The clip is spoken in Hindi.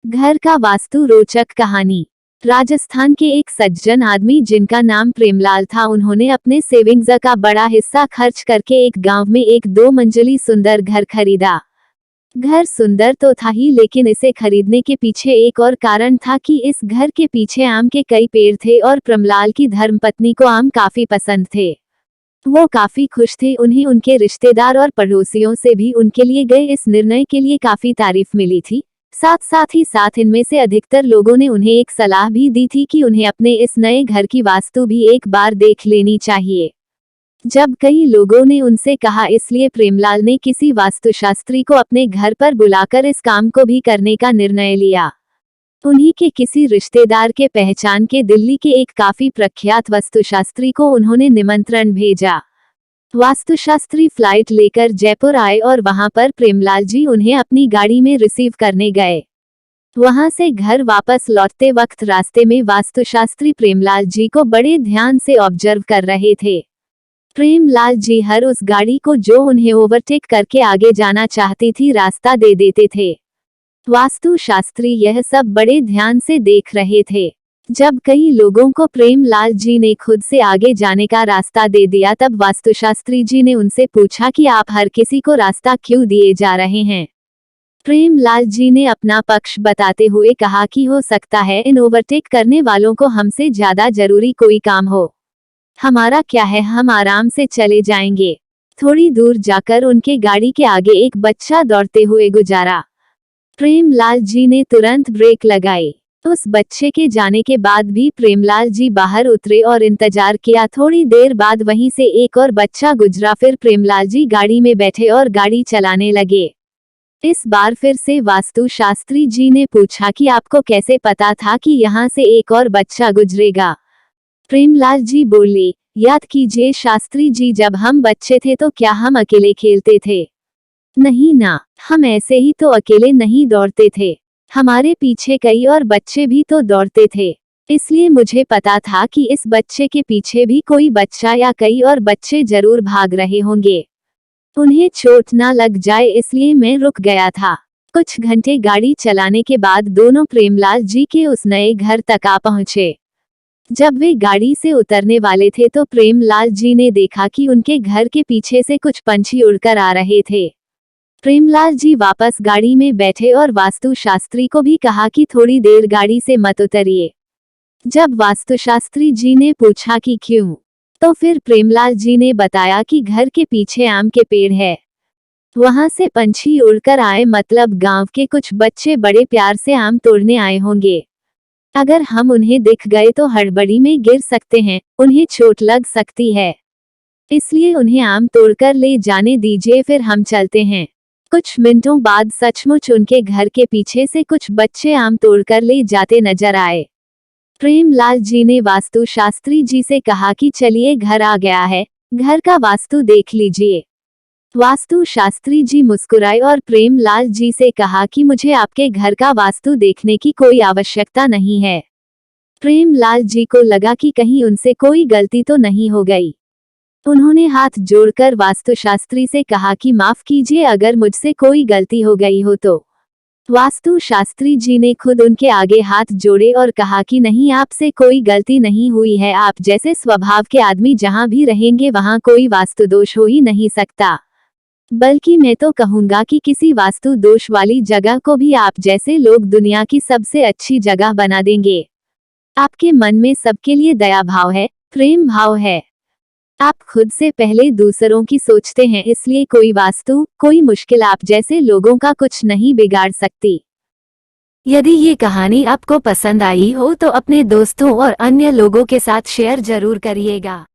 घर का वास्तु रोचक कहानी। राजस्थान के एक सज्जन आदमी जिनका नाम प्रेमलाल था, उन्होंने अपने सेविंग्स का बड़ा हिस्सा खर्च करके एक गांव में एक 2 मंजिली सुंदर घर खरीदा। घर सुंदर तो था ही, लेकिन इसे खरीदने के पीछे एक और कारण था कि इस घर के पीछे आम के कई पेड़ थे और प्रेमलाल की धर्मपत्नी को आम काफी पसंद थे। वो काफी खुश थे। उन्हें उनके रिश्तेदार और पड़ोसियों से भी उनके लिए गए इस निर्णय के लिए काफी तारीफ मिली थी। साथ ही साथ इनमें से अधिकतर लोगों ने उन्हें एक सलाह भी दी थी कि उन्हें अपने इस नए घर की वास्तु भी एक बार देख लेनी चाहिए। जब कई लोगों ने उनसे कहा, इसलिए प्रेमलाल ने किसी वास्तुशास्त्री को अपने घर पर बुलाकर इस काम को भी करने का निर्णय लिया। उन्हीं के किसी रिश्तेदार के पहचान के दिल्ली के एक काफी प्रख्यात वास्तुशास्त्री को उन्होंने निमंत्रण भेजा। वास्तुशास्त्री फ्लाइट लेकर जयपुर आए और वहां पर प्रेमलाल जी उन्हें अपनी गाड़ी में रिसीव करने गए। वहां से घर वापस लौटते वक्त रास्ते में वास्तुशास्त्री प्रेमलाल जी को बड़े ध्यान से ऑब्जर्व कर रहे थे। प्रेमलाल जी हर उस गाड़ी को जो उन्हें ओवरटेक करके आगे जाना चाहती थी, रास्ता दे देते थे। वास्तुशास्त्री यह सब बड़े ध्यान से देख रहे थे। जब कई लोगों को प्रेमलाल जी ने खुद से आगे जाने का रास्ता दे दिया, तब वास्तुशास्त्री जी ने उनसे पूछा कि आप हर किसी को रास्ता क्यों दिए जा रहे हैं। प्रेमलाल जी ने अपना पक्ष बताते हुए कहा कि हो सकता है इन ओवरटेक करने वालों को हमसे ज्यादा जरूरी कोई काम हो। हमारा क्या है, हम आराम से चले जाएंगे। थोड़ी दूर जाकर उनके गाड़ी के आगे एक बच्चा दौड़ते हुए गुजरा। प्रेमलाल जी ने तुरंत ब्रेक लगाई। उस बच्चे के जाने के बाद भी प्रेमलाल जी बाहर उतरे और इंतजार किया। थोड़ी देर बाद वहीं से एक और बच्चा गुजरा। फिर प्रेमलाल जी गाड़ी में बैठे और गाड़ी चलाने लगे। इस बार फिर से वास्तुशास्त्री जी ने पूछा कि आपको कैसे पता था कि यहाँ से एक और बच्चा गुजरेगा। प्रेमलाल जी बोले, याद कीजिए शास्त्री जी, जब हम बच्चे थे तो क्या हम अकेले खेलते थे? नहीं ना, हम ऐसे ही तो अकेले नहीं दौड़ते थे। हमारे पीछे कई और बच्चे भी तो दौड़ते थे। इसलिए मुझे पता था कि इस बच्चे के पीछे भी कोई बच्चा या कई और बच्चे जरूर भाग रहे होंगे। उन्हें चोट ना लग जाए इसलिए मैं रुक गया था। कुछ घंटे गाड़ी चलाने के बाद दोनों प्रेमलाल जी के उस नए घर तक आ पहुंचे। जब वे गाड़ी से उतरने वाले थे तो प्रेमलाल जी ने देखा कि उनके घर के पीछे से कुछ पंछी उड़कर आ रहे थे। प्रेमलाल जी वापस गाड़ी में बैठे और वास्तुशास्त्री को भी कहा कि थोड़ी देर गाड़ी से मत उतरिए। जब वास्तुशास्त्री जी ने पूछा कि क्यों, तो फिर प्रेमलाल जी ने बताया कि घर के पीछे आम के पेड़ है, वहां से पंछी उड़कर आए, मतलब गांव के कुछ बच्चे बड़े प्यार से आम तोड़ने आए होंगे। अगर हम उन्हें दिख गए तो हड़बड़ी में गिर सकते हैं, उन्हें चोट लग सकती है। इसलिए उन्हें आम तोड़कर ले जाने दीजिए, फिर हम चलते हैं। कुछ मिनटों बाद सचमुच उनके घर के पीछे से कुछ बच्चे आम तोड़कर ले जाते नजर आए। प्रेमलाल जी ने वास्तुशास्त्री जी से कहा कि चलिए, घर आ गया है, घर का वास्तु देख लीजिए। वास्तुशास्त्री जी मुस्कुराए और प्रेमलाल जी से कहा कि मुझे आपके घर का वास्तु देखने की कोई आवश्यकता नहीं है। प्रेमलाल जी को लगा कि कहीं उनसे कोई गलती तो नहीं हो गई। उन्होंने हाथ जोड़कर वास्तुशास्त्री से कहा कि माफ कीजिए अगर मुझसे कोई गलती हो गई हो तो। वास्तुशास्त्री जी ने खुद उनके आगे हाथ जोड़े और कहा कि नहीं, आपसे कोई गलती नहीं हुई है। आप जैसे स्वभाव के आदमी जहां भी रहेंगे वहां कोई वास्तु दोष हो ही नहीं सकता। बल्कि मैं तो कहूंगा कि किसी वास्तु दोष वाली जगह को भी आप जैसे लोग दुनिया की सबसे अच्छी जगह बना देंगे। आपके मन में सबके लिए दया भाव है, प्रेम भाव है। आप खुद से पहले दूसरों की सोचते हैं, इसलिए कोई वास्तु, कोई मुश्किल आप जैसे लोगों का कुछ नहीं बिगाड़ सकती। यदि ये कहानी आपको पसंद आई हो तो अपने दोस्तों और अन्य लोगों के साथ शेयर जरूर करिएगा।